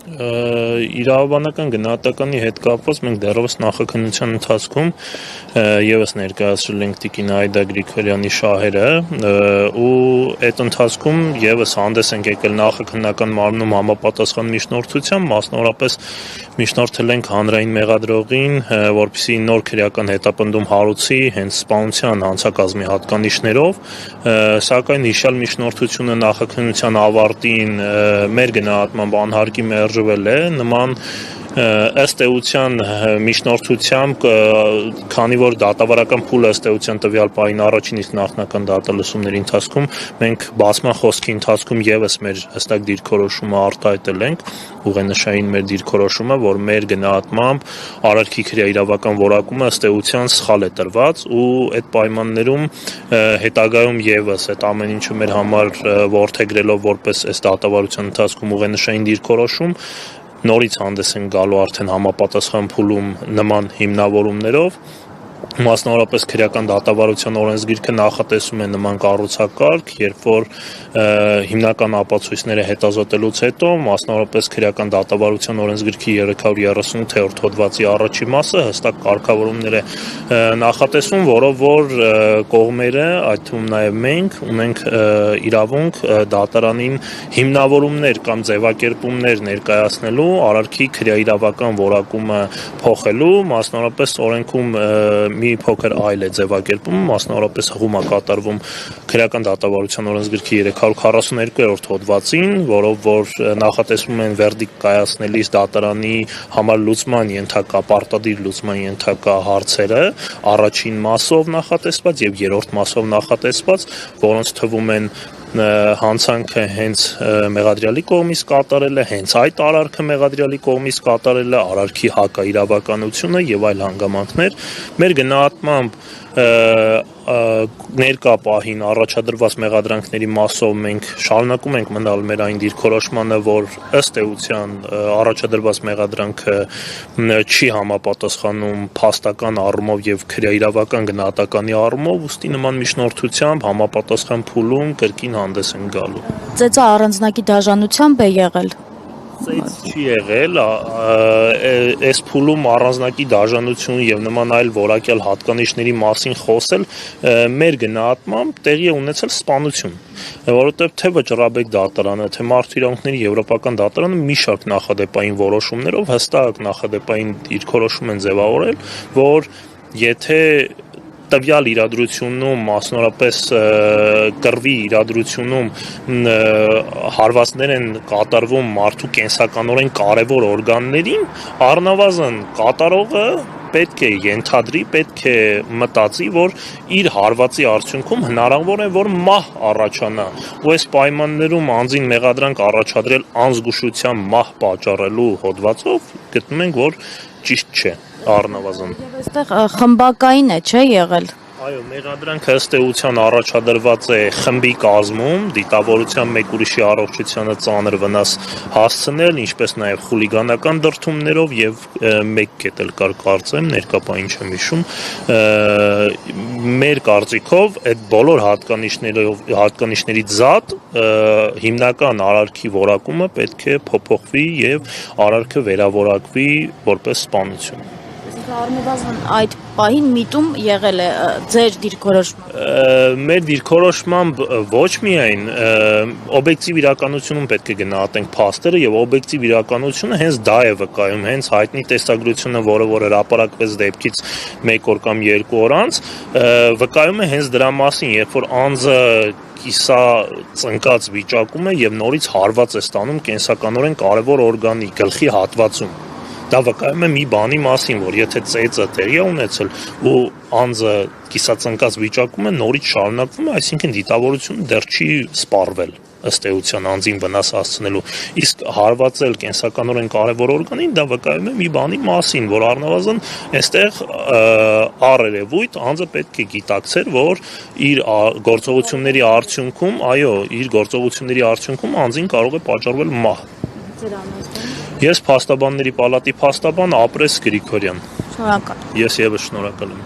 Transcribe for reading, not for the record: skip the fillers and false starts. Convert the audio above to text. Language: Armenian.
Իրավաբանական գնահատականի հետ կապված մենք դեռևս նախաքննության ընթացքում եւս ներկայացրել ենք տիկին Այդա Գրիգորյանի շահերը ու այդ ընթացքում եւս հանդես ենք եկել նախաքննական մարմնում համապատասխան միջնորդությամբ, մասնավորապես միջնորդել ենք հանրային մեղադրողին, որպեսզի նոր քրեական հետապնդում հարուցի հենց սպանության հանցակազմի հատկանիշներով, սակայն հիշյալ միջնորդությունը նախաքննության ավարտին մեր գնահատմամբ անհարկի մերժվել է, նման ըստ էության միջնորդությամբ, քանի որ դատավարական փուլը ըստ էության տվյալ պահին առաջին իսկ նախնական դատալսումների ընթացքում մենք բացման խոսքի ընթացքում եւս մեր հստակ դիրքորոշումը արտահայտել ենք, ուղենշային մեր դիրքորոշումը, որ մեր գնահատմամբ արարքի քրեաիրավական որակումը ըստ էության սխալ է տրված ու այդ պայմաններում հետագայում եւս այդ ամեն ինչը մեր համար որդեգրելով որպես այս դատավարության ընթացքում ուղենշային դիրքորոշում նորից հանդես են գալու արդեն համապատասխան փուլում նման հիմնավորումներով, մասնավորապես քրեական դատավարության օրենսգիրքը նախատեսում է նման կառուցակարգ, երբ որ հիմնական ապացույցները հետազոտելուց հետո, մասնավորապես քրեական դատավարության օրենսգրքի 338-րդ հոդվածի առաջի մասը հստակ կարգավորումներ է նախատեսում, որով որ կողմերը, այդ թվում նաև մենք, ունենք իրավունք դատարանին հիմնավորումներ կամ ձևակերպումներ ներկայացնելու արարքի քրեաիրավական որակումը փոխելու, մասնավորապես օրենքում մի փոքր այլ է ձևակերպում, մասնավորապես հղում է կատարվում քրեական դատավարության օրենսգրքի 342-րդ հոդվածին, որով որ նախատեսվում են վերդիկտ կայացնելիս դատարանի համար լուծման ենթակա, պարտադիր լուծման ենթակա հարցերը, առաջին մասով նախատեսված եւ երրորդ մասով նախատեսված, որոնց թվում են հանցանքը հենց մեղադրյալի կողմից կատարելը, հենց այդ արարքը մեղադրյալի կողմից կատարելը, արարքի հակաիրավականությունը եւ այլ հանգամանքներ, մեր գնահատմամբ ներկա պահին առաջադրված մեղադրանքների մասով մենք շարունակում ենք մնալ մեր այն դիրքորոշմանը, որ ըստ էության առաջադրված մեղադրանքը չի համապատասխանում փաստական առումով եւ քրեաիրավական գնահատականի առումով, ուստի նման միջնորդությամբ համապատասխան փուլում կրկին հանդես են գալու։ Ծեծը առանձնակի դաժանությամբ է եղել։ Ծեծ չի եղել, այս փուլում առանձնակի դաժանություն եւ նման այլ որակյալ հատկանիշների մասին խոսել մեր գնահատմամբ տեղի է ունեցել սպանություն, որովհետեւ թե Վճռաբեկ դատարանը, թե Մարդու իրավունքների եվրոպական դատարանը մի շարք նախադեպային որոշումներով հստակ նախադեպային դիրքորոշում են ձևավորել, որ եթե տվյալ իրադրությունում, մասնավորապես կռվի իրադրությունում հարվածներ են կատարվում մարդու կենսականորեն կարևոր օրգաններին, առնվազն կատարողը պետք է ենթադրի, պետք է մտածի, որ իր հարվածի արդյունքում հնարավոր է, որ մահ առաջանա, ու այս պայմաններում անձին մեղադրանք առաջադրել անզգուշությամբ մահ պատճառելու հոդվածով գտնում ենք, որ ճիշտ չէ, առնվազն։ Եվ այստեղ խմբակային է, չէ՞ եղել։ Այո, մեղադրանքը ըստ էության առաջադրված է խմբի կազմում, դիտավորության մեկ ուրիշի առողջությանը ծանր վնաս հասցնել, ինչպես նաև խուլիգանական դրդումներով եւ մեկ կետ էլ կար կարծեմ, ներկապային չեմ հիշում, մեր կարծիքով այդ բոլոր հատկանիշներից զատ հիմնական արարքի որակումը պետք է փոփոխվի եւ արարքը վերավորակվի որպես սպանություն։ Առնվազն այդ պահին միտում եղել է ձեր դիրքորոշումը։ Մեր դիրքորոշմամբ ոչ միայն օբյեկտիվ իրականությունում պետք է գնահատենք փաստերը եւ օբյեկտիվ իրականությունը հենց դա է վկայում, հենց հայտնի տեսագրությունը, որը որ հրապարակվեց դեպքից 1 օր կամ 2 օր անց, վկայում է հենց դրա մասին, երբ որ անձը կիսա ծնկած վիճակում է եւ նորից հարված է ստանում կենսականորեն կարևոր օրգանի գլխի հատվածում։ Դա վկայում է մի բանի մասին, որ եթե ծեծը տեղի է ունեցել ու անձը կիսածնկած վիճակում է, նորից շարունակվում է, այսինքն դիտավորությունը դեռ չի սպառվել ըստ էության անձին վնաս հասցնելու, իսկ հարվածել կենսականորեն կարևոր օրգանին, դա վկայում է մի բանի մասին, որ առնվազն այստեղ առերևույթ անձը պետք է գիտակցեր, որ իր գործողությունների արդյունքում, այո, իր գործողությունների արդյունքում անձին կարող է պատճառվել մահ։ Ես փաստաբանների պալատի փաստաբան Ապրես Գրիգորյան։ Շնորհակալ։ Ես եւս շնորհակալ եմ։